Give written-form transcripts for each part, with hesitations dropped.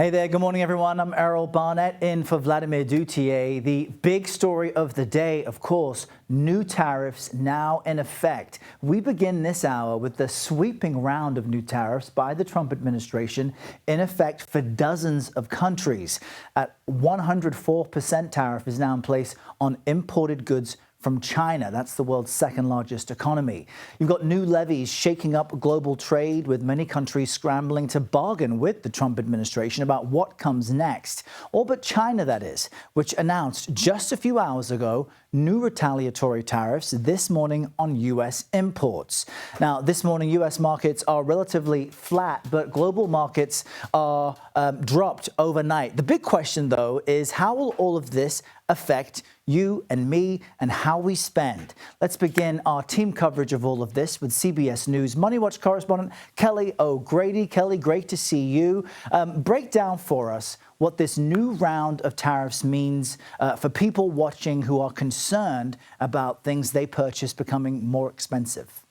Hey there, good morning everyone. I'm Errol Barnett in for Vladimir Duthier. The big story of the day, of course, new tariffs now in effect. We begin this hour with the sweeping round of new tariffs by the Trump administration in effect for dozens of countries. At 104% tariff is now in place on imported goods from China. That's the world's second largest economy. You've got new levies shaking up global trade, with many countries scrambling to bargain with the Trump administration about what comes next. All but China, that is, which announced just a few hours ago new retaliatory tariffs this morning on U.S. imports. Now, this morning, U.S. markets are relatively flat, but global markets are dropped overnight. The big question, though, is how will all of this affect you and me and how we spend? Let's begin our team coverage of all of this with CBS News Money Watch correspondent Kelly O'Grady. Kelly, great to see you. Break down for us what this new round of tariffs means for people watching who are concerned about things they purchase becoming more expensive.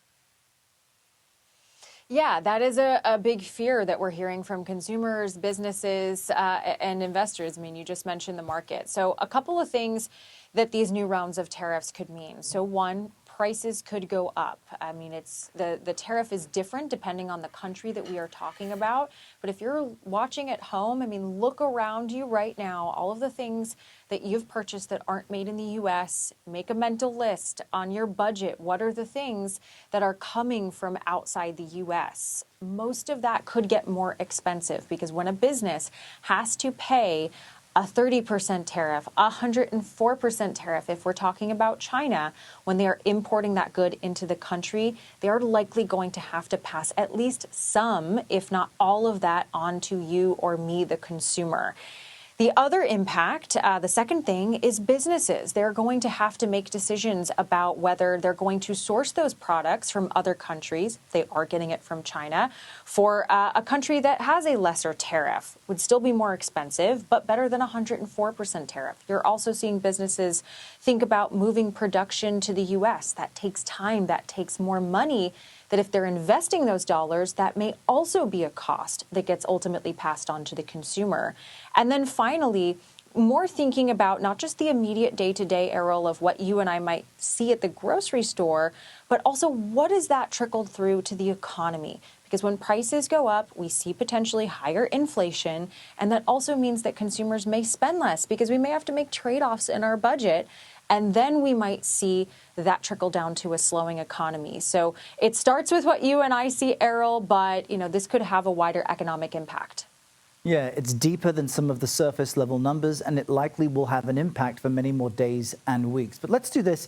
Yeah, that is a big fear that we're hearing from consumers, businesses, and investors. I mean, you just mentioned the market. So a couple of things that these new rounds of tariffs could mean. So one, prices could go up. I mean, the tariff is different depending on the country that we are talking about. But if you're watching at home, I mean, look around you right now, all of the things that you've purchased that aren't made in the U.S., make a mental list on your budget. What are the things that are coming from outside the U.S.? Most of that could get more expensive because when a business has to pay a 30% tariff, 104% tariff, if we're talking about China, when they are importing that good into the country, they are likely going to have to pass at least some, if not all of that, on to you or me, the consumer. The other impact, the second thing, is businesses. They're going to have to make decisions about whether they're going to source those products from other countries, if they are getting it from China, for a country that has a lesser tariff. Would still be more expensive, but better than 104% tariff. You're also seeing businesses think about moving production to the U.S. That takes time, that takes more money, that if they're investing those dollars, that may also be a cost that gets ultimately passed on to the consumer. And then finally, more thinking about not just the immediate day-to-day, Errol, of what you and I might see at the grocery store, but also what has that trickled through to the economy? Because when prices go up, we see potentially higher inflation, and that also means that consumers may spend less because we may have to make trade-offs in our budget. And then we might see that trickle down to a slowing economy. So it starts with what you and I see, Errol, but this could have a wider economic impact. Yeah, it's deeper than some of the surface level numbers, and it likely will have an impact for many more days and weeks. But let's do this,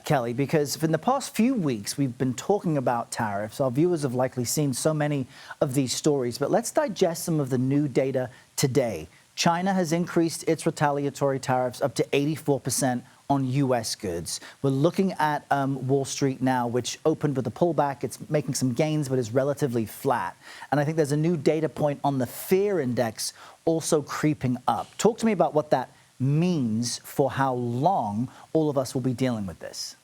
Kelly, because for the past few weeks, we've been talking about tariffs. Our viewers have likely seen so many of these stories, but let's digest some of the new data today. China has increased its retaliatory tariffs up to 84% on U.S. goods. We're looking at Wall Street now, which opened with a pullback. It's making some gains, but is relatively flat. And I think there's a new data point on the fear index also creeping up. Talk to me about what that means for how long all of us will be dealing with this.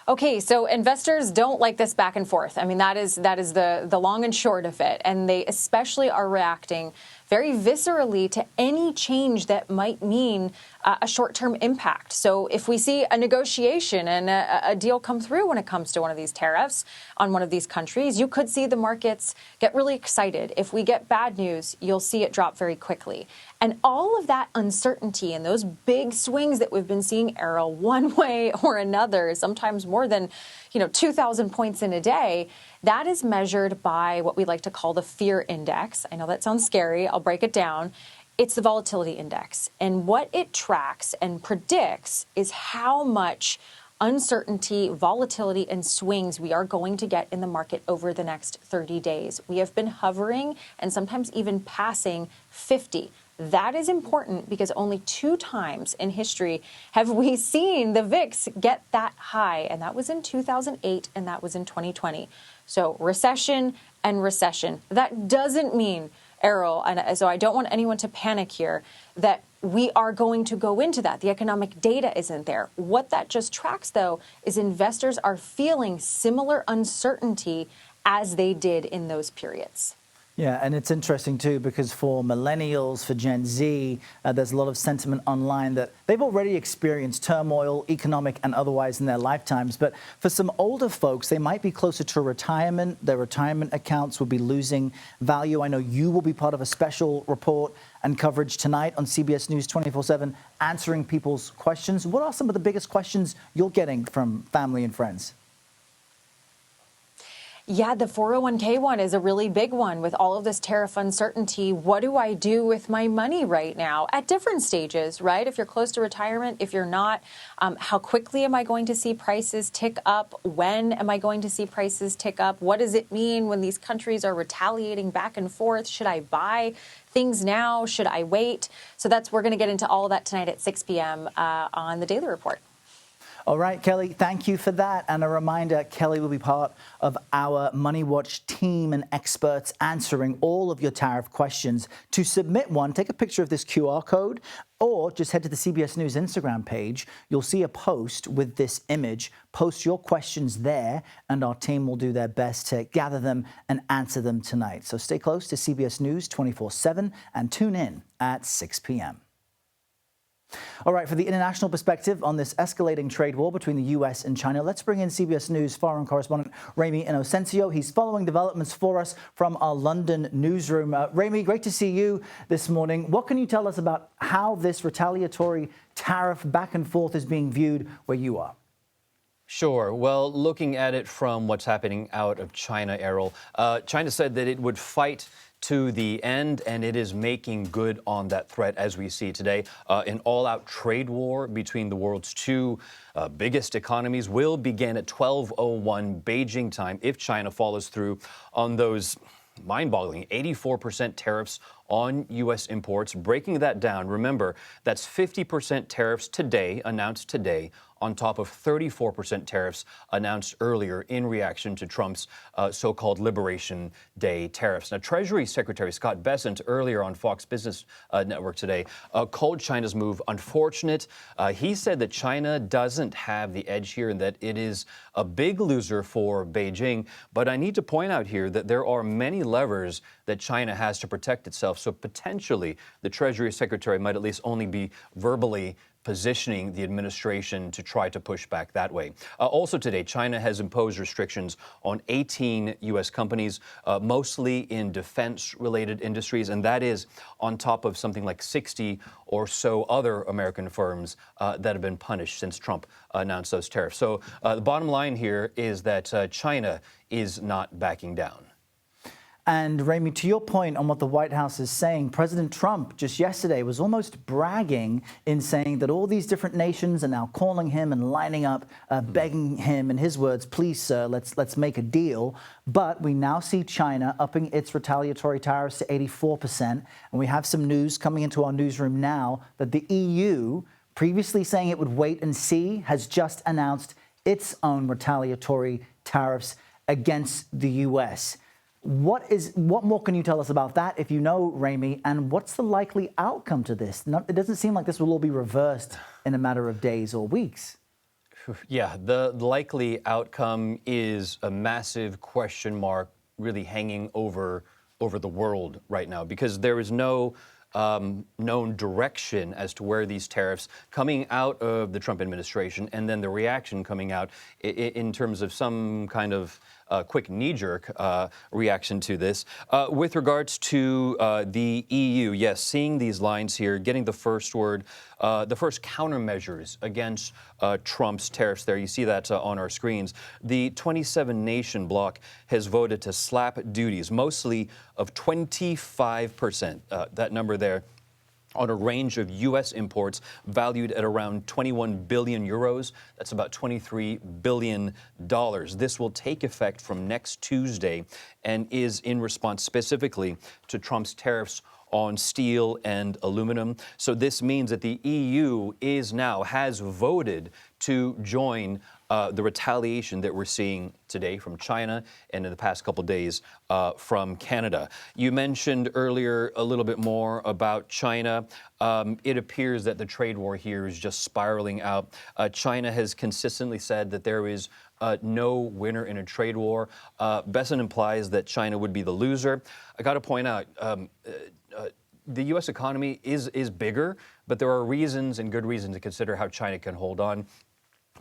Okay, so investors don't like this back and forth. I mean, that is the long and short of it. And they especially are reacting very viscerally to any change that might mean a short-term impact. So if we see a negotiation and a deal come through when it comes to one of these tariffs on one of these countries, you could see the markets get really excited. If we get bad news, you'll see it drop very quickly. And all of that uncertainty and those big swings that we've been seeing, Errol, one way or another, sometimes more than 2,000 points in a day, that is measured by what we like to call the fear index. I know that sounds scary. I'll break it down. It's the volatility index. And what it tracks and predicts is how much uncertainty, volatility, and swings we are going to get in the market over the next 30 days. We have been hovering and sometimes even passing 50. That is important because only 2 times in history have we seen the VIX get that high, and that was in 2008 and that was in 2020. So recession and recession. That doesn't mean, Errol, and so I don't want anyone to panic here, that we are going to go into that. The economic data isn't there. What that just tracks, though, is investors are feeling similar uncertainty as they did in those periods. Yeah, and it's interesting too because for millennials, for Gen Z, there's a lot of sentiment online that they've already experienced turmoil, economic and otherwise, in their lifetimes. But for some older folks, they might be closer to retirement. Their retirement accounts will be losing value. I know you will be part of a special report and coverage tonight on CBS News 24/7, answering people's questions. What are some of the biggest questions you're getting from family and friends? Yeah, the 401k one is a really big one with all of this tariff uncertainty. What do I do with my money right now at different stages, right? If you're close to retirement, if you're not, how quickly am I going to see prices tick up? When am I going to see prices tick up? What does it mean when these countries are retaliating back and forth? Should I buy things now? Should I wait? So we're going to get into all of that tonight at 6 p.m. On the Daily Report. All right, Kelly, thank you for that. And a reminder, Kelly will be part of our Money Watch team and experts answering all of your tariff questions. To submit one, take a picture of this QR code or just head to the CBS News Instagram page. You'll see a post with this image. Post your questions there, and our team will do their best to gather them and answer them tonight. So stay close to CBS News 24/7 and tune in at 6 p.m. All right, for the international perspective on this escalating trade war between the U.S. and China, let's bring in CBS News foreign correspondent Ramy Inocencio. He's following developments for us from our London newsroom. Ramy, great to see you this morning. What can you tell us about how this retaliatory tariff back and forth is being viewed where you are? Sure. Well, looking at it from what's happening out of China, Errol, China said that it would fight to the end, and it is making good on that threat as we see today. An all-out trade war between the world's two biggest economies will begin at 12:01 Beijing time if China follows through on those mind-boggling 84% tariffs on U.S. imports. Breaking that down, remember, that's 50% tariffs today, announced today, on top of 34% tariffs announced earlier in reaction to Trump's so-called Liberation Day tariffs. Now, Treasury Secretary Scott Bessent earlier on Fox Business Network today called China's move unfortunate. He said that China doesn't have the edge here and that it is a big loser for Beijing. But I need to point out here that there are many levers that China has to protect itself. So potentially the Treasury Secretary might at least only be verbally positioning the administration to try to push back that way. Also today, China has imposed restrictions on 18 U.S. companies, mostly in defense-related industries, and that is on top of something like 60 or so other American firms that have been punished since Trump announced those tariffs. So the bottom line here is that China is not backing down. And Ramy, to your point on what the White House is saying, President Trump just yesterday was almost bragging in saying that all these different nations are now calling him and lining up, begging him, in his words, please, sir, let's make a deal. But we now see China upping its retaliatory tariffs to 84%. And we have some news coming into our newsroom now that the EU, previously saying it would wait and see, has just announced its own retaliatory tariffs against the U.S. What more can you tell us about that, if you know, Ramy, and what's the likely outcome to this? It doesn't seem like this will all be reversed in a matter of days or weeks. Yeah, the likely outcome is a massive question mark really hanging over the world right now, because there is no known direction as to where these tariffs coming out of the Trump administration and then the reaction coming out in terms of some kind of quick knee-jerk reaction to this. With regards to the EU, yes, seeing these lines here, getting the first countermeasures against Trump's tariffs there. You see that on our screens. The 27-nation bloc has voted to slap duties, mostly of 25%, that number there, on a range of U.S. imports valued at around 21 billion euros. That's about $23 billion. This will take effect from next Tuesday and is in response specifically to Trump's tariffs on steel and aluminum. So this means that the EU has voted to join the retaliation that we're seeing today from China and in the past couple of days from Canada. You mentioned earlier a little bit more about China. It appears that the trade war here is just spiraling out. China has consistently said that there is no winner in a trade war. Besson implies that China would be the loser. I got to point out, the U.S. economy is bigger, but there are reasons and good reasons to consider how China can hold on.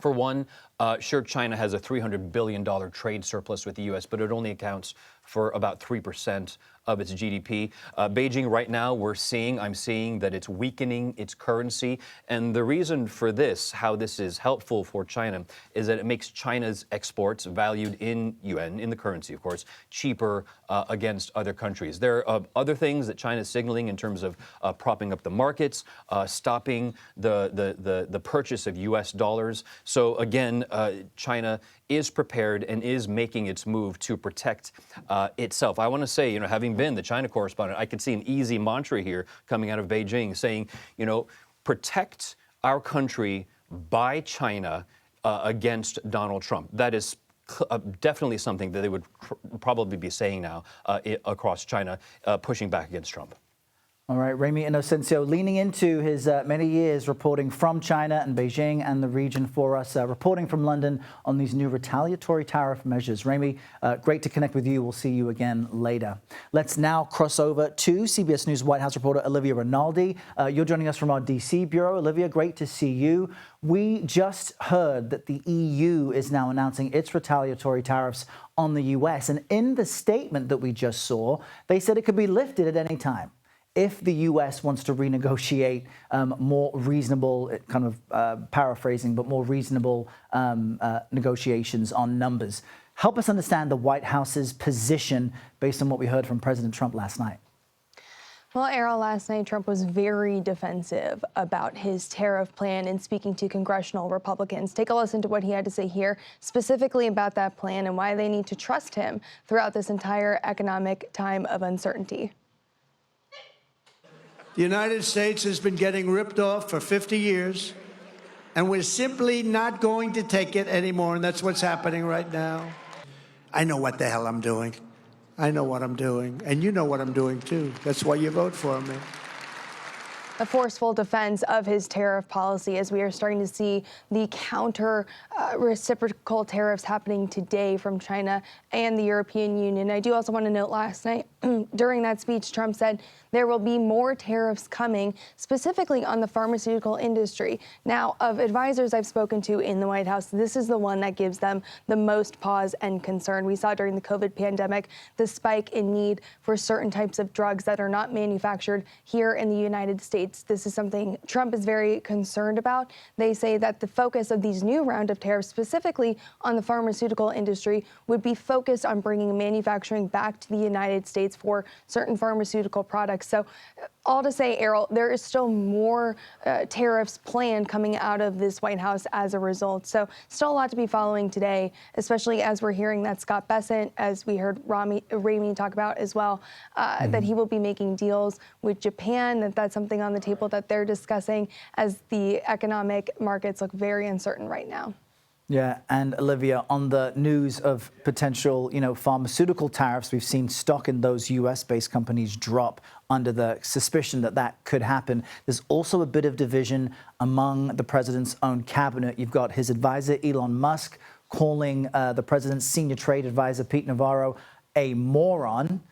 For one, sure, China has a $300 billion trade surplus with the U.S., but it only accounts for about 3% of its GDP. Beijing right now, I'm seeing that it's weakening its currency. And the reason for this, how this is helpful for China, is that it makes China's exports valued in yuan, in the currency, of course, cheaper against other countries. There are other things that China is signaling in terms of propping up the markets, stopping the purchase of U.S. dollars. So again, China is prepared and is making its move to protect itself. I want to say, having been the China correspondent, I could see an easy mantra here coming out of Beijing saying, protect our country by China against Donald Trump. That is definitely something that they would probably be saying now across China, pushing back against Trump. All right, Remy Inocencio leaning into his many years reporting from China and Beijing and the region for us, reporting from London on these new retaliatory tariff measures. Remy, great to connect with you. We'll see you again later. Let's now cross over to CBS News White House reporter Olivia Rinaldi. You're joining us from our D.C. bureau. Olivia, great to see you. We just heard that the EU is now announcing its retaliatory tariffs on the U.S. And in the statement that we just saw, they said it could be lifted at any time if the U.S. wants to renegotiate more reasonable, kind of paraphrasing, but more reasonable negotiations on numbers. Help us understand the White House's position based on what we heard from President Trump last night. Well, Errol, last night Trump was very defensive about his tariff plan in speaking to congressional Republicans. Take a listen to what he had to say here, specifically about that plan and why they need to trust him throughout this entire economic time of uncertainty. The United States has been getting ripped off for 50 years, and we're simply not going to take it anymore, and that's what's happening right now. I know what the hell I'm doing. I know what I'm doing, and you know what I'm doing, too. That's why you vote for me. A forceful defense of his tariff policy as we are starting to see the counter reciprocal tariffs happening today from China and the European Union. I do also want to note last night during that speech, Trump said there will be more tariffs coming, specifically on the pharmaceutical industry. Now, of advisors I've spoken to in the White House, this is the one that gives them the most pause and concern. We saw during the COVID pandemic the spike in need for certain types of drugs that are not manufactured here in the United States. This is something Trump is very concerned about. They say that the focus of these new round of tariffs, specifically on the pharmaceutical industry, would be focused on bringing manufacturing back to the United States for certain pharmaceutical products. So all to say, Errol, there is still more tariffs planned coming out of this White House as a result. So still a lot to be following today, especially as we're hearing that Scott Bessent, as we heard Ramy talk about as well, that he will be making deals with Japan, that's something on the table that they're discussing as the economic markets look very uncertain right now. Yeah, and Olivia, on the news of potential, pharmaceutical tariffs, we've seen stock in those U.S.-based companies drop under the suspicion that that could happen. There's also a bit of division among the president's own cabinet. You've got his advisor, Elon Musk, calling the president's senior trade advisor, Pete Navarro, a moron,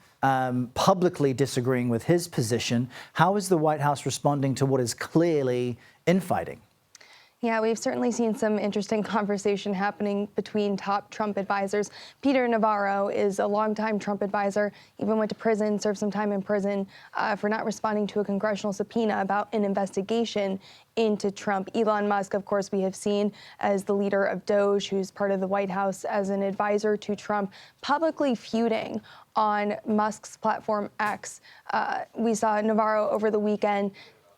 publicly disagreeing with his position. How is the White House responding to what is clearly infighting? Yeah, we've certainly seen some interesting conversation happening between top Trump advisors. Peter Navarro is a longtime Trump advisor, even went to prison, served some time in prison for not responding to a congressional subpoena about an investigation into Trump. Elon Musk, of course, we have seen as the leader of Doge, who's part of the White House as an advisor to Trump, publicly feuding on Musk's platform X. We saw Navarro over the weekend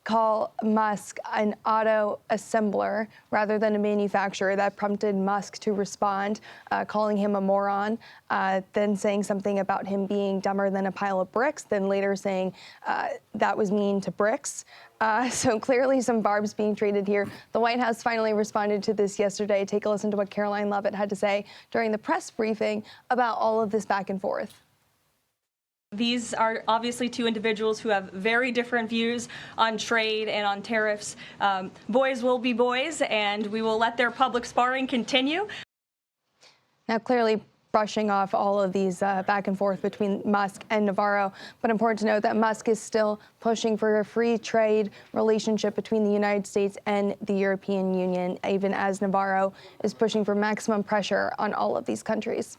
call Musk an auto assembler rather than a manufacturer. That prompted Musk to respond, calling him a moron, then saying something about him being dumber than a pile of bricks, then later saying that was mean to bricks. So clearly some barbs being traded here. The White House finally responded to this yesterday. Take a listen to what Caroline Leavitt had to say during the press briefing about all of this back and forth. These are obviously two individuals who have very different views on trade and on tariffs. Boys will be boys, and we will let their public sparring continue. Now, clearly brushing off all of these back and forth between Musk and Navarro. But important to note that Musk is still pushing for a free trade relationship between the United States and the European Union, even as Navarro is pushing for maximum pressure on all of these countries.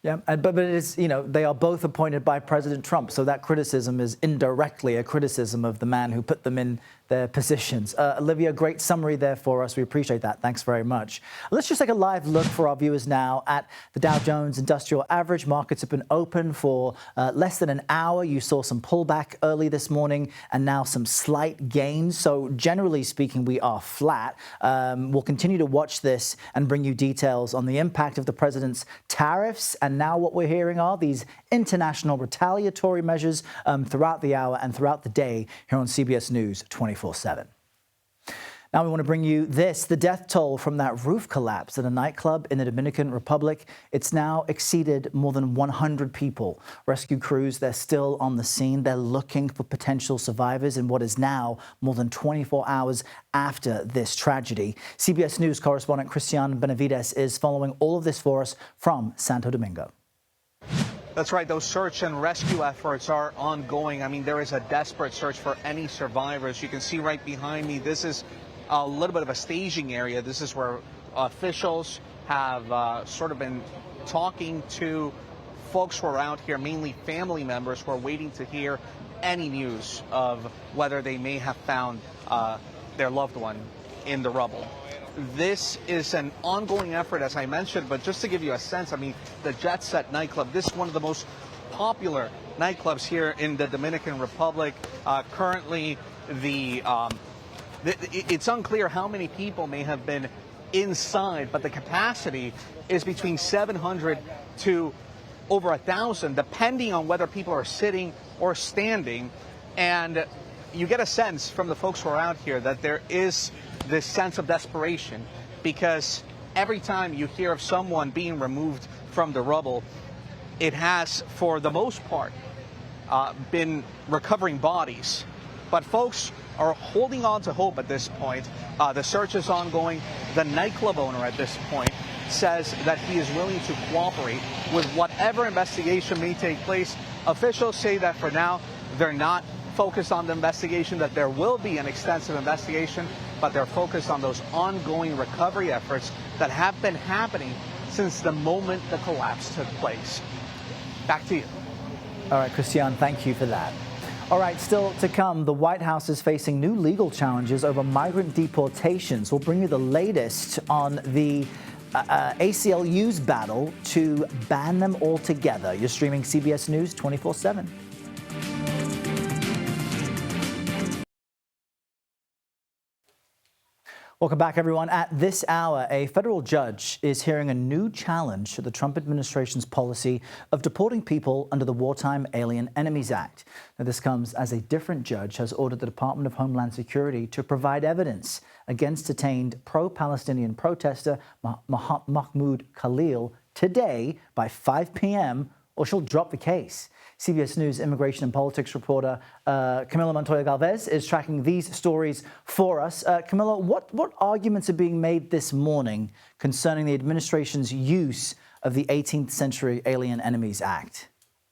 Yeah, but it is, they are both appointed by President Trump, so that criticism is indirectly a criticism of the man who put them in their positions. Olivia, great summary there for us. We appreciate that. Thanks very much. Let's just take a live look for our viewers now at the Dow Jones Industrial Average. Markets have been open for less than an hour. You saw some pullback early this morning and now some slight gains. So generally speaking, we are flat. We'll continue to watch this and bring you details on the impact of the president's tariffs. And now what we're hearing are these international retaliatory measures throughout the hour and throughout the day here on CBS News 24/7. Now we want to bring you this, the death toll from that roof collapse at a nightclub in the Dominican Republic. It's now exceeded more than 100 people. Rescue crews, they're still on the scene. They're looking for potential survivors in what is now more than 24 hours after this tragedy. CBS News correspondent Christian Benavides is following all of this for us from Santo Domingo. That's right. Those search and rescue efforts are ongoing. I mean, there is a desperate search for any survivors. You can see right behind me, this is a little bit of a staging area. This is where officials have sort of been talking to folks who are out here, mainly family members who are waiting to hear any news of whether they may have found their loved one in the rubble. This is an ongoing effort, as I mentioned, but just to give you a sense, I mean, the Jet Set nightclub, this is one of the most popular nightclubs here in the Dominican Republic. Currently, it's unclear how many people may have been inside, but the capacity is between 700 to over 1,000, depending on whether people are sitting or standing. And you get a sense from the folks who are out here that there is this sense of desperation, because every time you hear of someone being removed from the rubble, it has, for the most part, been recovering bodies. But folks are holding on to hope at this point. The search is ongoing. The nightclub owner at this point says that he is willing to cooperate with whatever investigation may take place. Officials say that for now, they're not focused on the investigation, that there will be an extensive investigation, but they're focused on those ongoing recovery efforts that have been happening since the moment the collapse took place. Back to you. All right, Christian, thank you for that. All right, still to come, the White House is facing new legal challenges over migrant deportations. We'll bring you the latest on the ACLU's battle to ban them altogether. You're streaming CBS News 24/7. Welcome back, everyone. At this hour, a federal judge is hearing a new challenge to the Trump administration's policy of deporting people under the Wartime Alien Enemies Act. Now, this comes as a different judge has ordered the Department of Homeland Security to provide evidence against detained pro-Palestinian protester Mahmoud Khalil today by 5 p.m., or she'll drop the case. CBS News immigration and politics reporter Camila Montoya Galvez is tracking these stories for us. Camila, what arguments are being made this morning concerning the administration's use of the 18th Century Alien Enemies Act?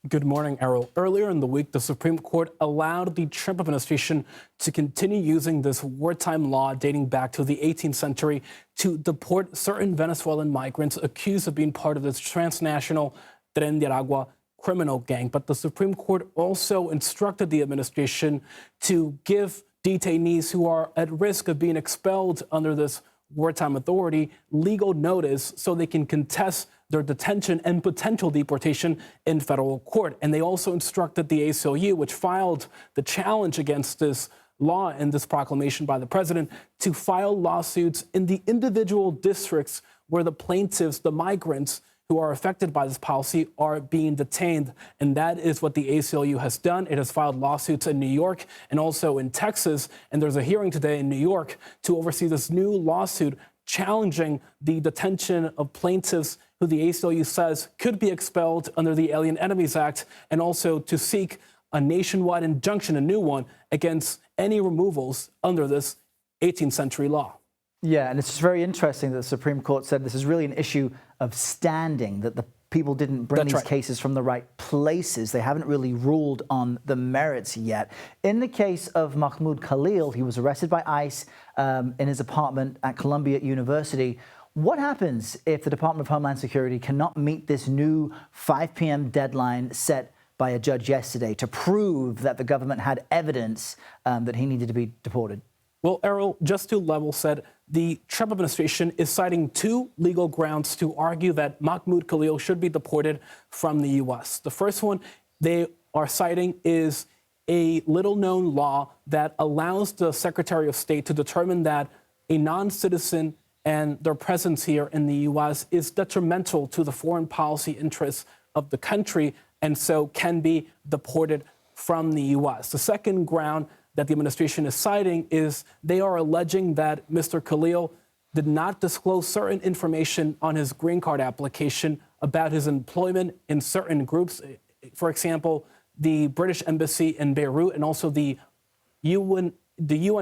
Good morning, Errol. Earlier in the week, the Supreme Court allowed the Trump administration to continue using this wartime law dating back to the 18th century to deport certain Venezuelan migrants accused of being part of this transnational Tren de Aragua criminal gang. But the Supreme Court also instructed the administration to give detainees who are at risk of being expelled under this wartime authority legal notice so they can contest their detention and potential deportation in federal court. And they also instructed the ACLU, which filed the challenge against this law and this proclamation by the president, to file lawsuits in the individual districts where the plaintiffs, the migrants who are affected by this policy, are being detained. And that is what the ACLU has done. It has filed lawsuits in New York and also in Texas. And there's a hearing today in New York to oversee this new lawsuit challenging the detention of plaintiffs who the ACLU says could be expelled under the Alien Enemies Act, and also to seek a nationwide injunction, a new one, against any removals under this 18th century law. Yeah, and it's just very interesting that the Supreme Court said this is really an issue of standing, that the people didn't bring these cases from the right places. They haven't really ruled on the merits yet. In the case of Mahmoud Khalil, he was arrested by ICE in his apartment at Columbia University. What happens if the Department of Homeland Security cannot meet this new 5 p.m. deadline set by a judge yesterday to prove that the government had evidence that he needed to be deported? Well, Errol, just to level set, the Trump administration is citing two legal grounds to argue that Mahmoud Khalil should be deported from the U.S. The first one they are citing is a little-known law that allows the Secretary of State to determine that a non-citizen and their presence here in the U.S. is detrimental to the foreign policy interests of the country and so can be deported from the U.S. The second ground that the administration is citing is they are alleging that Mr. Khalil did not disclose certain information on his green card application about his employment in certain groups. For example, the British Embassy in Beirut and also the UN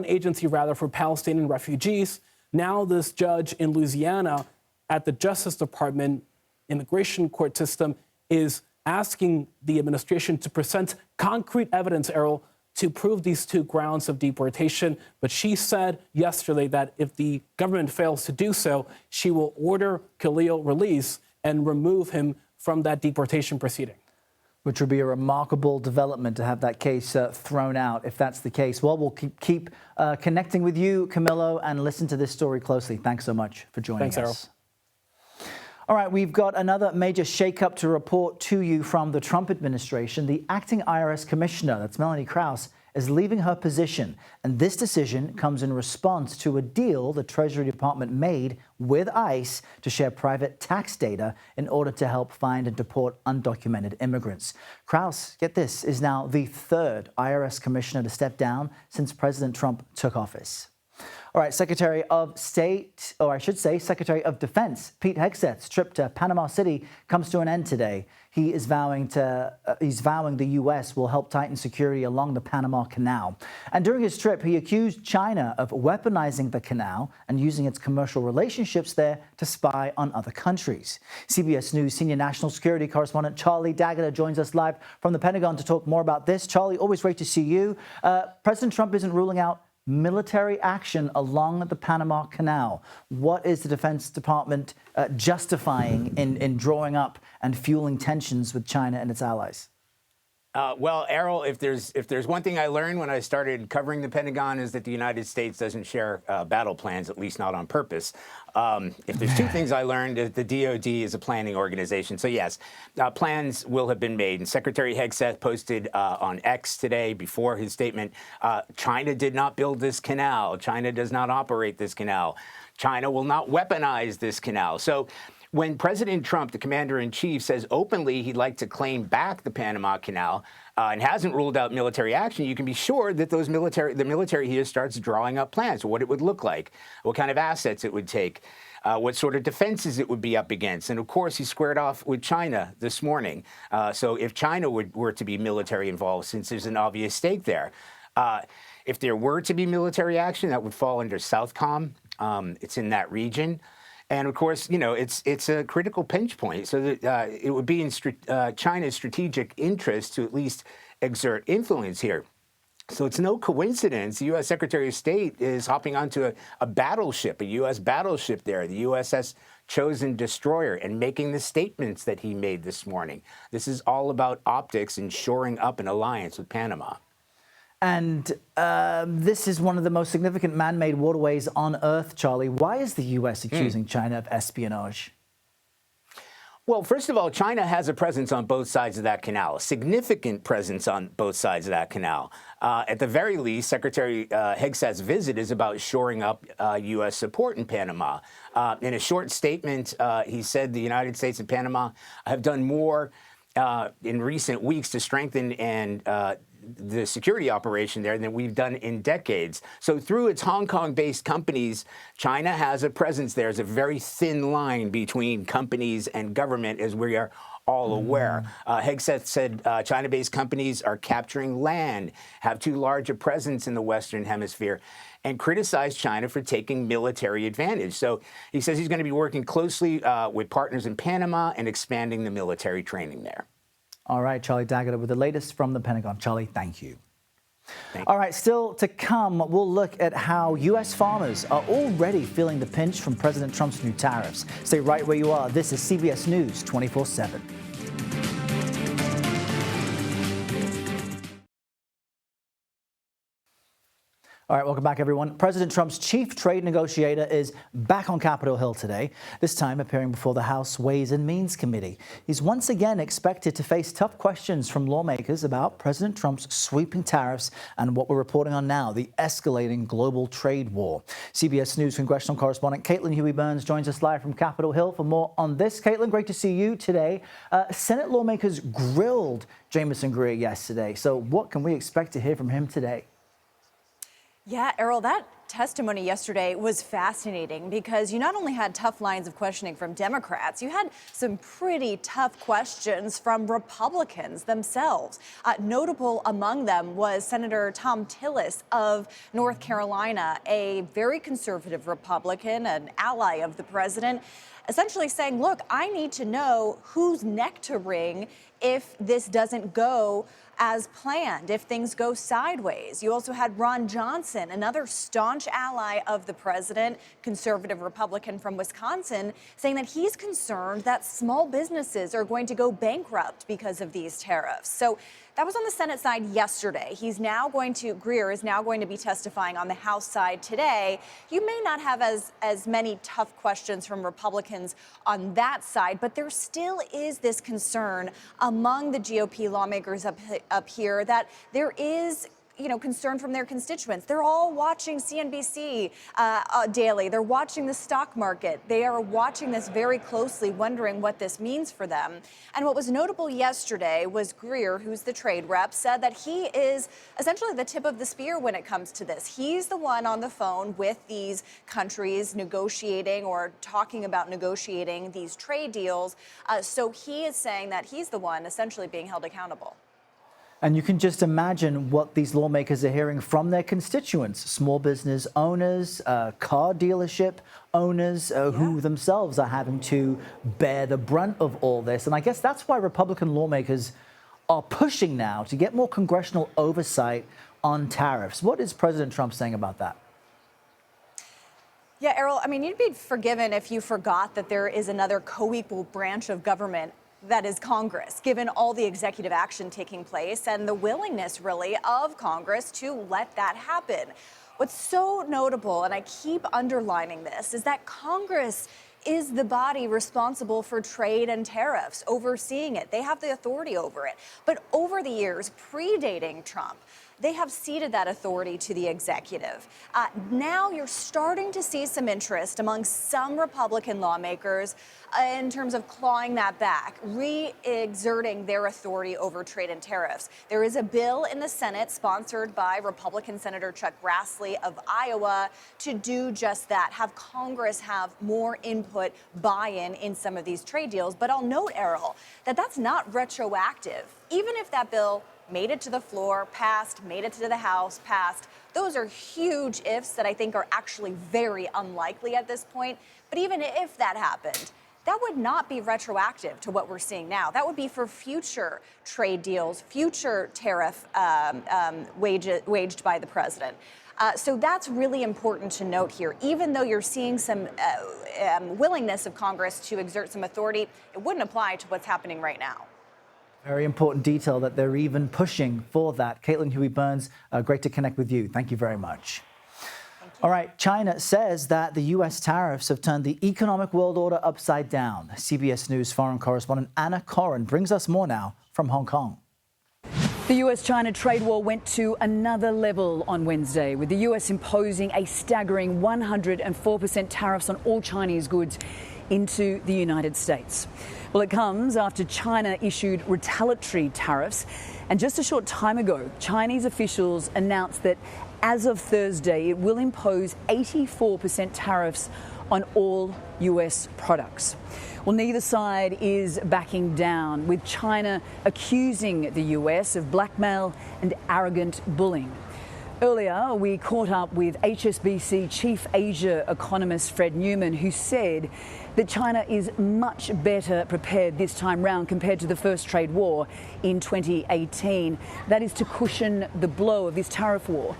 Agency for Palestinian Refugees. Now this judge in Louisiana at the Justice Department immigration court system is asking the administration to present concrete evidence, Errol, to prove these two grounds of deportation. But she said yesterday that if the government fails to do so, she will order Khalil release and remove him from that deportation proceeding. Which would be a remarkable development to have that case thrown out if that's the case. Well, we'll keep connecting with you, Camillo, and listen to this story closely. Thanks so much for joining us. Thanks, Errol. All right, we've got another major shakeup to report to you from the Trump administration. The acting IRS commissioner, that's Melanie Krause, is leaving her position. And this decision comes in response to a deal the Treasury Department made with ICE to share private tax data in order to help find and deport undocumented immigrants. Krause, get this, is now the third IRS commissioner to step down since President Trump took office. All right, Secretary of State, or I should say Secretary of Defense, Pete Hegseth's trip to Panama City comes to an end today. He is vowing the U.S. will help tighten security along the Panama Canal. And during his trip, he accused China of weaponizing the canal and using its commercial relationships there to spy on other countries. CBS News senior national security correspondent Charlie D'Agata joins us live from the Pentagon to talk more about this. Charlie, always great to see you. President Trump isn't ruling out military action along the Panama Canal. What is the Defense Department justifying in drawing up and fueling tensions with China and its allies? Well, Errol, if there's one thing I learned when I started covering the Pentagon is that the United States doesn't share battle plans, at least not on purpose. If there's two things I learned, the DOD is a planning organization. So yes, plans will have been made. And Secretary Hegseth posted on X today before his statement, China did not build this canal. China does not operate this canal. China will not weaponize this canal. So when President Trump, the commander-in-chief, says openly he'd like to claim back the Panama Canal and hasn't ruled out military action, you can be sure that the military here starts drawing up plans for what it would look like, what kind of assets it would take, what sort of defenses it would be up against. And of course, he squared off with China this morning. So if China were to be military involved, since there's an obvious stake there, if there were to be military action, that would fall under SOUTHCOM. It's in that region. And of course, you know, it's a critical pinch point. So that it would be in China's strategic interest to at least exert influence here. So it's no coincidence the U.S. Secretary of State is hopping onto a battleship, a U.S. battleship there, the USS Chosen Destroyer, and making the statements that he made this morning. This is all about optics and shoring up an alliance with Panama. And this is one of the most significant man-made waterways on Earth, Charlie. Why is the U.S. accusing China of espionage? Well, first of all, China has a presence on both sides of that canal, a significant presence on both sides of that canal. At the very least, Secretary Hegseth's visit is about shoring up U.S. support in Panama. In a short statement, he said the United States and Panama have done more in recent weeks to strengthen and the security operation there than we've done in decades. So through its Hong Kong-based companies, China has a presence there. There's a very thin line between companies and government, as we are all aware. Hegseth said China-based companies are capturing land, have too large a presence in the Western Hemisphere, and criticized China for taking military advantage. So he says he's going to be working closely with partners in Panama and expanding the military training there. All right, Charlie Daggett with the latest from the Pentagon. Charlie, thank you. All right, still to come, we'll look at how U.S. farmers are already feeling the pinch from President Trump's new tariffs. Stay right where you are. This is CBS News 24/7. All right, welcome back, everyone. President Trump's chief trade negotiator is back on Capitol Hill today, this time appearing before the House Ways and Means Committee. He's once again expected to face tough questions from lawmakers about President Trump's sweeping tariffs and what we're reporting on now, the escalating global trade war. CBS News congressional correspondent Caitlin Huey-Burns joins us live from Capitol Hill for more on this. Caitlin, great to see you today. Senate lawmakers grilled Jamieson Greer yesterday. So what can we expect to hear from him today? Yeah, Errol, that testimony yesterday was fascinating because you not only had tough lines of questioning from Democrats, you had some pretty tough questions from Republicans themselves. Notable among them was Senator Thom Tillis of North Carolina, a very conservative Republican, an ally of the president, essentially saying, look, I need to know whose neck to wring if this doesn't go as planned, if things go sideways. You also had Ron Johnson, another staunch ally of the president, conservative Republican from Wisconsin, saying that he's concerned that small businesses are going to go bankrupt because of these tariffs. So that was on the Senate side yesterday. Greer is now going to be testifying on the House side today. You may not have as many tough questions from Republicans on that side, but there still is this concern among the GOP lawmakers up here that there is concern from their constituents. They're all watching CNBC daily. They're watching the stock market. They are watching this very closely, wondering what this means for them. And what was notable yesterday was Greer, who's the trade rep, said that he is essentially the tip of the spear when it comes to this. He's the one on the phone with these countries negotiating or talking about negotiating these trade deals. So he is saying that he's the one essentially being held accountable. And you can just imagine what these lawmakers are hearing from their constituents, small business owners, car dealership owners who themselves are having to bear the brunt of all this. And I guess that's why Republican lawmakers are pushing now to get more congressional oversight on tariffs. What is President Trump saying about that? Yeah, Errol, I mean, you'd be forgiven if you forgot that there is another co-equal branch of government that is Congress, given all the executive action taking place and the willingness, really, of Congress to let that happen. What's so notable, and I keep underlining this, is that Congress is the body responsible for trade and tariffs, overseeing it. They have the authority over it. But over the years, predating Trump, they have ceded that authority to the executive. Now you're starting to see some interest among some Republican lawmakers in terms of clawing that back, re-exerting their authority over trade and tariffs. There is a bill in the Senate sponsored by Republican Senator Chuck Grassley of Iowa to do just that, have Congress have more input, buy-in in some of these trade deals. But I'll note, Errol, that that's not retroactive. Even if that bill made it to the floor, passed, made it to the House, passed. Those are huge ifs that I think are actually very unlikely at this point. But even if that happened, that would not be retroactive to what we're seeing now. That would be for future trade deals, future tariff waged by the president. So that's really important to note here. Even though you're seeing some willingness of Congress to exert some authority, it wouldn't apply to what's happening right now. Very important detail that they're even pushing for that. Caitlin Huey-Burns, great to connect with you. Thank you very much. All right, China says that the U.S. tariffs have turned the economic world order upside down. CBS News foreign correspondent Anna Corin brings us more now from Hong Kong. The US-China trade war went to another level on Wednesday, with the US imposing a staggering 104% tariffs on all Chinese goods into the United States. Well, it comes after China issued retaliatory tariffs. And just a short time ago, Chinese officials announced that as of Thursday, it will impose 84% tariffs on all US products. Well, neither side is backing down, with China accusing the US of blackmail and arrogant bullying. Earlier, we caught up with HSBC Chief Asia economist Fred Newman, who said that China is much better prepared this time round compared to the first trade war in 2018. That is to cushion the blow of this tariff war,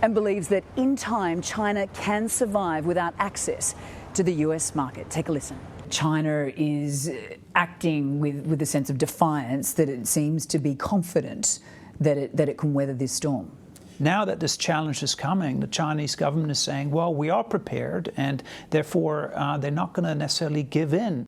and believes that in time China can survive without access to the US market. Take a listen. China is acting with a sense of defiance, that it seems to be confident that it can weather this storm. Now that this challenge is coming, the Chinese government is saying, well, we are prepared, and therefore they're not going to necessarily give in.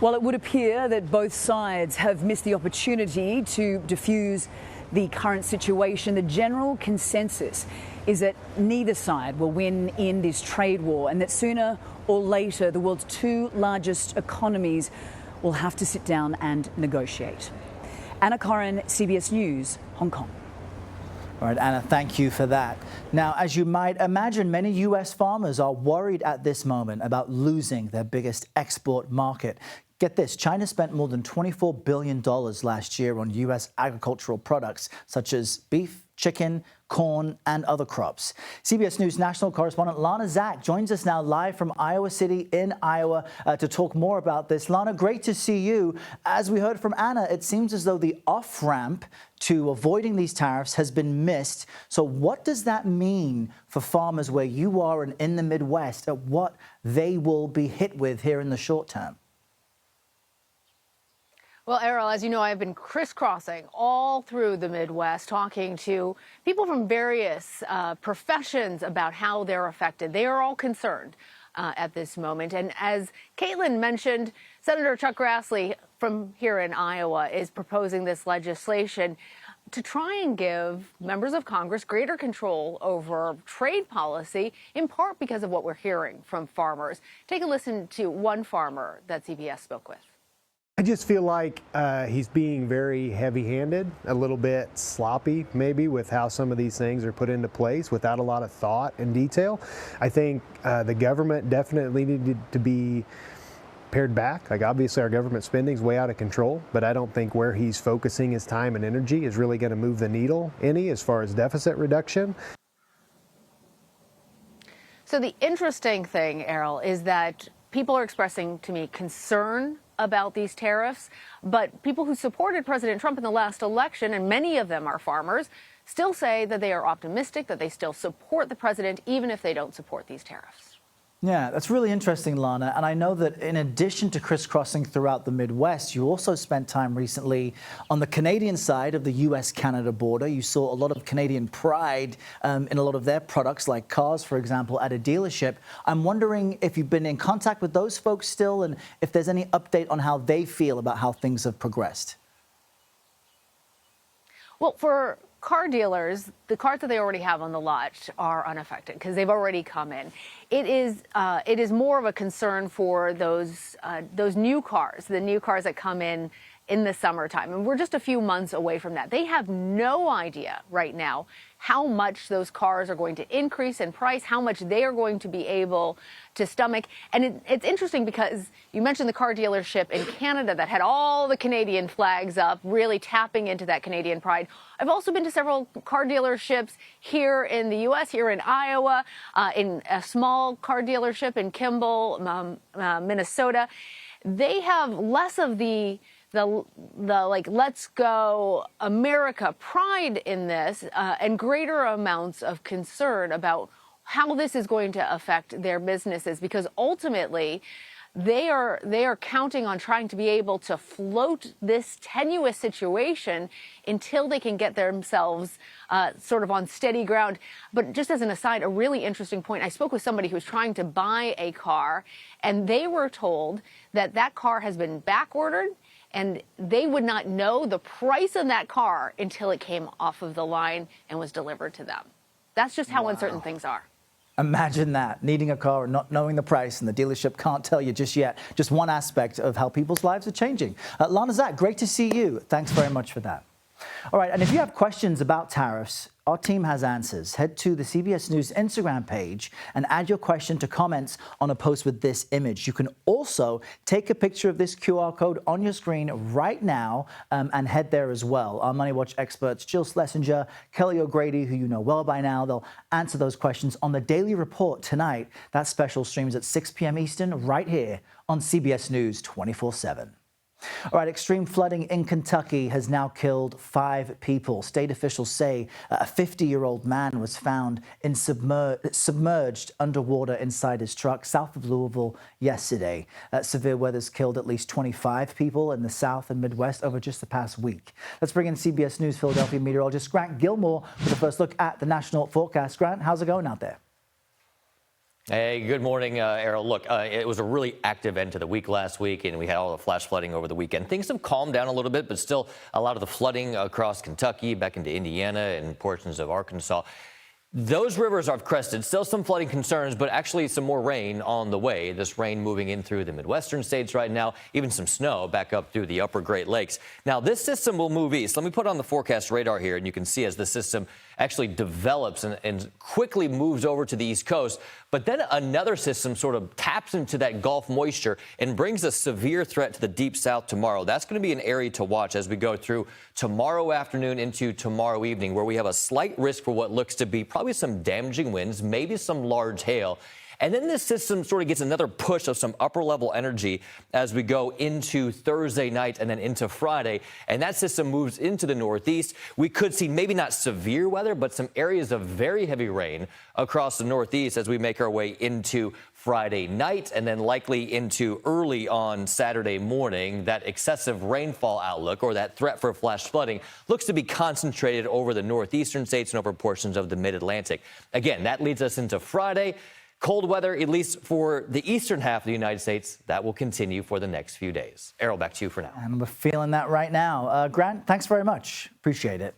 Well, it would appear that both sides have missed the opportunity to diffuse the current situation. The general consensus is that neither side will win in this trade war, and that sooner or later the world's two largest economies will have to sit down and negotiate. Anna Corrin, CBS News, Hong Kong. All right, Anna, thank you for that. Now, as you might imagine, many U.S. farmers are worried at this moment about losing their biggest export market. Get this, China spent more than $24 billion last year on U.S. agricultural products such as beef, chicken, corn, and other crops. CBS News national correspondent Lana Zak joins us now live from Iowa City in Iowa to talk more about this. Lana, great to see you. As we heard from Anna, it seems as though the off-ramp to avoiding these tariffs has been missed. So what does that mean for farmers where you are and in the Midwest, at what they will be hit with here in the short term? Well, Errol, as you know, I've been crisscrossing all through the Midwest, talking to people from various professions about how they're affected. They are all concerned at this moment. And as Caitlin mentioned, Senator Chuck Grassley from here in Iowa is proposing this legislation to try and give members of Congress greater control over trade policy, in part because of what we're hearing from farmers. Take a listen to one farmer that CBS spoke with. I just feel like he's being very heavy-handed, a little bit sloppy maybe with how some of these things are put into place without a lot of thought and detail. I think the government definitely needed to be pared back. Like, obviously our government spending is way out of control, but I don't think where he's focusing his time and energy is really going to move the needle any as far as deficit reduction. So the interesting thing, Errol, is that people are expressing to me concern about these tariffs, but people who supported President Trump in the last election, and many of them are farmers, still say that they are optimistic, that they still support the president, even if they don't support these tariffs. Yeah, that's really interesting, Lana. And I know that in addition to crisscrossing throughout the Midwest, you also spent time recently on the Canadian side of the U.S.-Canada border. You saw a lot of Canadian pride in a lot of their products, like cars, for example, at a dealership. I'm wondering if you've been in contact with those folks still, and if there's any update on how they feel about how things have progressed. Well, for car dealers, the cars that they already have on the lot are unaffected because they've already come in. It is more of a concern for those new cars, the new cars that come in the summertime. And we're just a few months away from that. They have no idea right now how much those cars are going to increase in price, how much they are going to be able to stomach. And it's interesting because you mentioned the car dealership in Canada that had all the Canadian flags up, really tapping into that Canadian pride. I've also been to several car dealerships here in the U.S., here in Iowa, in a small car dealership in Kimball, Minnesota. They have less of the like, let's go America pride in this, and greater amounts of concern about how this is going to affect their businesses, because ultimately they are counting on trying to be able to float this tenuous situation until they can get themselves sort of on steady ground. But just as an aside, a really interesting point, I spoke with somebody who was trying to buy a car, and they were told that that car has been back ordered, and they would not know the price of that car until it came off of the line and was delivered to them. That's just how uncertain things are. Imagine that, needing a car and not knowing the price, and the dealership can't tell you just yet. Just one aspect of how people's lives are changing. Lana Zach, great to see you. Thanks very much for that. All right, and if you have questions about tariffs, our team has answers. Head to the CBS News Instagram page and add your question to comments on a post with this image. You can also take a picture of this QR code on your screen right now and head there as well. Our Money Watch experts, Jill Schlesinger, Kelly O'Grady, who you know well by now, they'll answer those questions on the Daily Report tonight. That special streams at 6 p.m. Eastern right here on CBS News 24/7. All right, extreme flooding in Kentucky has now killed 5 people. State officials say a 50-year-old man was found submerged underwater inside his truck south of Louisville yesterday. Severe weather's killed at least 25 people in the South and Midwest over just the past week. Let's bring in CBS News Philadelphia meteorologist Grant Gilmore with a first look at the national forecast. Grant, how's it going out there? Hey, good morning, Errol. Look, it was a really active end to the week last week, and we had all the flash flooding over the weekend. Things have calmed down a little bit, but still a lot of the flooding across Kentucky, back into Indiana and portions of Arkansas. Those rivers are crested. Still some flooding concerns, but actually some more rain on the way. This rain moving in through the Midwestern states right now, even some snow back up through the upper Great Lakes. Now, this system will move east. Let me put on the forecast radar here, and you can see as the system actually develops and quickly moves over to the East Coast. But then another system sort of taps into that Gulf moisture and brings a severe threat to the deep south tomorrow. That's going to be an area to watch as we go through tomorrow afternoon into tomorrow evening, where we have a slight risk for what looks to be probably some damaging winds, maybe some large hail. And then this system sort of gets another push of some upper level energy as we go into Thursday night and then into Friday. And that system moves into the northeast. We could see maybe not severe weather, but some areas of very heavy rain across the northeast as we make our way into Friday night and then likely into early on Saturday morning. That excessive rainfall outlook, or that threat for flash flooding, looks to be concentrated over the northeastern states and over portions of the mid-Atlantic. Again, that leads us into Friday. Cold weather, at least for the eastern half of the United States, that will continue for the next few days. Errol, back to you for now. And we're feeling that right now. Grant, thanks very much. Appreciate it.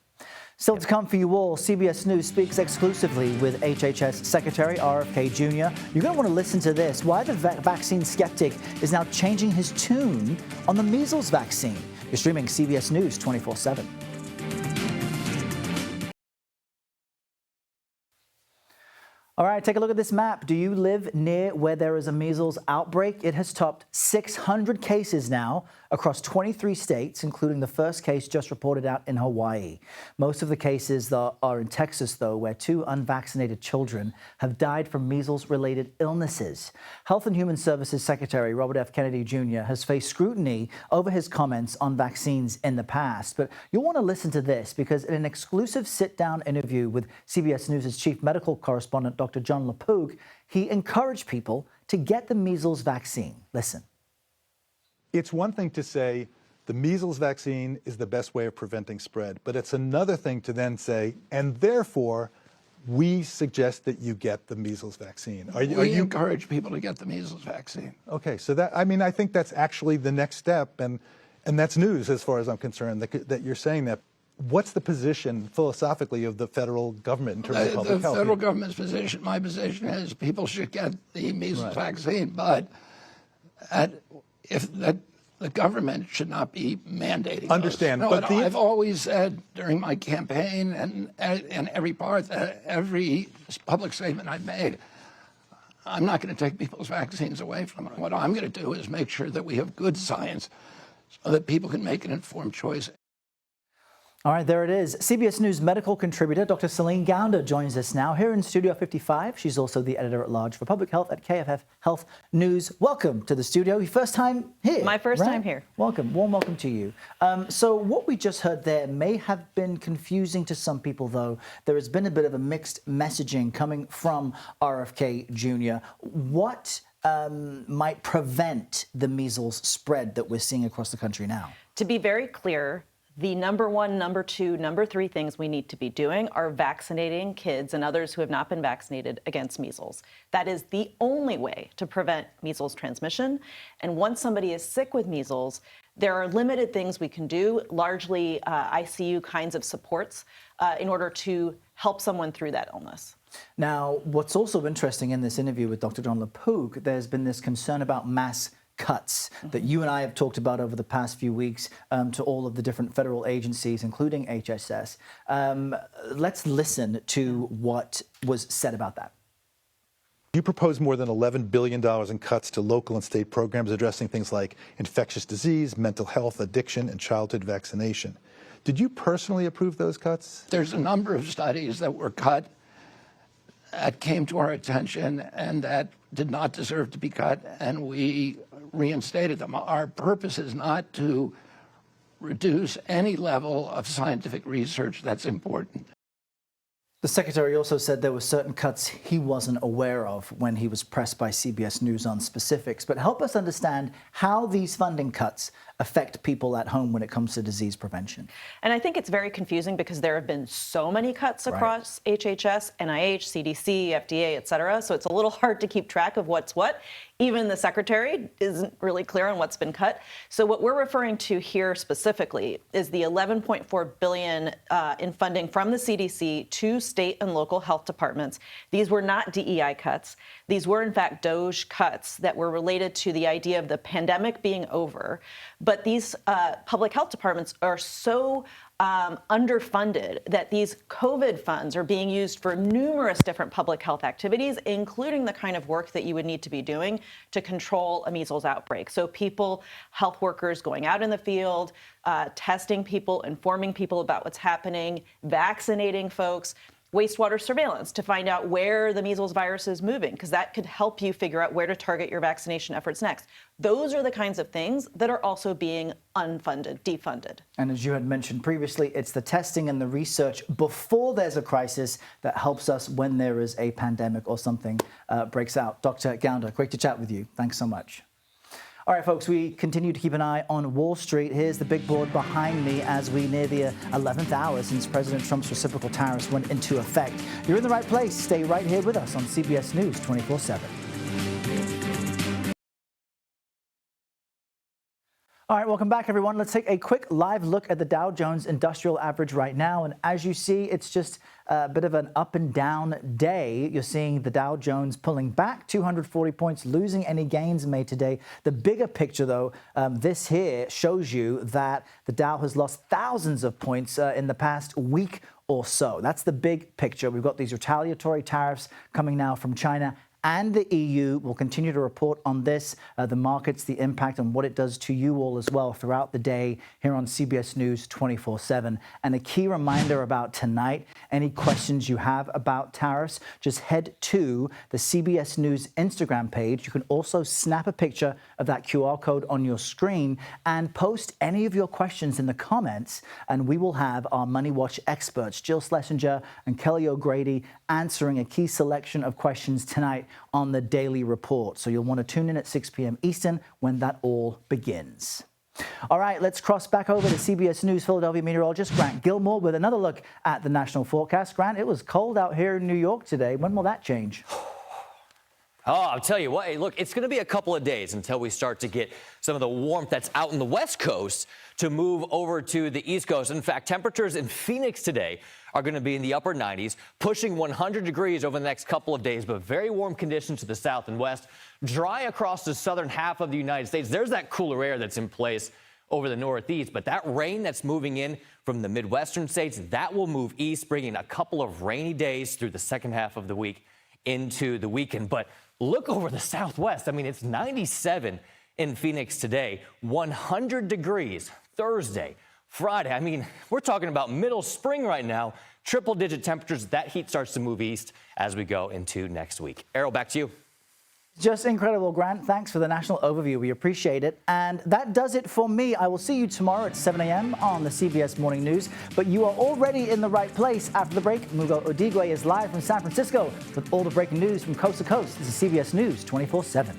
Still to come for you all, CBS News speaks exclusively with HHS Secretary RFK Jr. You're going to want to listen to this. Why the vaccine skeptic is now changing his tune on the measles vaccine. You're streaming CBS News 24/7. All right, take a look at this map. Do you live near where there is a measles outbreak? It has topped 600 cases now across 23 states, including the first case just reported out in Hawaii. Most of the cases are in Texas, though, where 2 unvaccinated children have died from measles-related illnesses. Health and Human Services Secretary Robert F. Kennedy Jr. has faced scrutiny over his comments on vaccines in the past. But you'll want to listen to this because in an exclusive sit-down interview with CBS News' chief medical correspondent, Dr. John LaPook, he encouraged people to get the measles vaccine. Listen. It's one thing to say the measles vaccine is the best way of preventing spread, but it's another thing to then say, and therefore, we suggest that you get the measles vaccine. We encourage people to get the measles vaccine. Okay, so that, I mean, I think that's actually the next step, and that's news as far as I'm concerned, that you're saying that. What's the position philosophically of the federal government in terms of public health? The federal government's position, my position is people should get the measles vaccine, but the government should not be mandating. Understand, no, but I've always said during my campaign and every part, every public statement I've made, I'm not going to take people's vaccines away from them. What I'm going to do is make sure that we have good science so that people can make an informed choice. All right, there it is. CBS News medical contributor Dr. Celine Gounder joins us now here in Studio 55. She's also the editor-at-large for public health at KFF Health News. Welcome to the studio. Your first time here. My first time here. Welcome. Warm welcome to you. So what we just heard there may have been confusing to some people, though. There has been a bit of a mixed messaging coming from RFK Jr. What might prevent the measles spread that we're seeing across the country now? To be very clear, the number 1, number 2, number 3 things we need to be doing are vaccinating kids and others who have not been vaccinated against measles. That is the only way to prevent measles transmission. And once somebody is sick with measles, there are limited things we can do, largely ICU kinds of supports, in order to help someone through that illness. Now, what's also interesting in this interview with Dr. John LaPook, there's been this concern about mass cuts that you and I have talked about over the past few weeks to all of the different federal agencies, including HHS. Let's listen to what was said about that. You propose more than $11 billion in cuts to local and state programs addressing things like infectious disease, mental health, addiction, and childhood vaccination. Did you personally approve those cuts? There's a number of studies that were cut that came to our attention and that did not deserve to be cut, and we reinstated them. Our purpose is not to reduce any level of scientific research that's important. The secretary also said there were certain cuts he wasn't aware of when he was pressed by CBS News on specifics. But help us understand how these funding cuts affect people at home when it comes to disease prevention. And I think it's very confusing because there have been so many cuts across HHS, NIH, CDC, FDA, et cetera. So it's a little hard to keep track of what's what. Even the secretary isn't really clear on what's been cut. So what we're referring to here specifically is the $11.4 billion in funding from the CDC to state and local health departments. These were not DEI cuts. These were, in fact, DOGE cuts that were related to the idea of the pandemic being over. But these public health departments are so underfunded that these COVID funds are being used for numerous different public health activities, including the kind of work that you would need to be doing to control a measles outbreak. So people, health workers going out in the field, testing people, informing people about what's happening, vaccinating folks, wastewater surveillance to find out where the measles virus is moving, because that could help you figure out where to target your vaccination efforts next. Those are the kinds of things that are also being unfunded, defunded. And as you had mentioned previously, it's the testing and the research before there's a crisis that helps us when there is a pandemic or something breaks out. Dr. Gounder, great to chat with you. Thanks so much. All right, folks, we continue to keep an eye on Wall Street. Here's the big board behind me as we near the 11th hour since President Trump's reciprocal tariffs went into effect. You're in the right place. Stay right here with us on CBS News 24/7. All right, welcome back, everyone. Let's take a quick live look at the Dow Jones Industrial Average right now. And as you see, it's just a bit of an up and down day. You're seeing the Dow Jones pulling back 240 points, losing any gains made today. The bigger picture, though, this here shows you that the Dow has lost thousands of points in the past week or so. That's the big picture. We've got these retaliatory tariffs coming now from China and the EU. Will continue to report on this, the markets, the impact, and what it does to you all as well throughout the day here on CBS News 24/7. And a key reminder about tonight, any questions you have about tariffs, just head to the CBS News Instagram page. You can also snap a picture of that QR code on your screen and post any of your questions in the comments, and we will have our Money Watch experts, Jill Schlesinger and Kelly O'Grady, answering a key selection of questions tonight on the Daily Report. So you'll want to tune in at 6 p.m. Eastern when that all begins. All right, let's cross back over to CBS News Philadelphia meteorologist Grant Gilmore with another look at the national forecast. Grant, it was cold out here in New York today. When will that change? Oh, I'll tell you what, hey, look, it's going to be a couple of days until we start to get some of the warmth that's out in the West Coast to move over to the East Coast. In fact, temperatures in Phoenix today are going to be in the upper 90s, pushing 100 degrees over the next couple of days, but very warm conditions to the south and west, dry across the southern half of the United States. There's that cooler air that's in place over the northeast, but that rain that's moving in from the Midwestern states, that will move east, bringing a couple of rainy days through the second half of the week into the weekend. But look over the southwest. I mean, it's 97 in Phoenix today, 100 degrees Thursday, Friday. I mean, we're talking about middle spring right now, triple-digit temperatures. That heat starts to move east as we go into next week. Errol, back to you. Just incredible, Grant. Thanks for the national overview. We appreciate it. And that does it for me. I will see you tomorrow at 7 a.m. on the CBS Morning News. But you are already in the right place. After the break, Mugo Odigwe is live from San Francisco with all the breaking news from coast to coast. This is CBS News 24/7.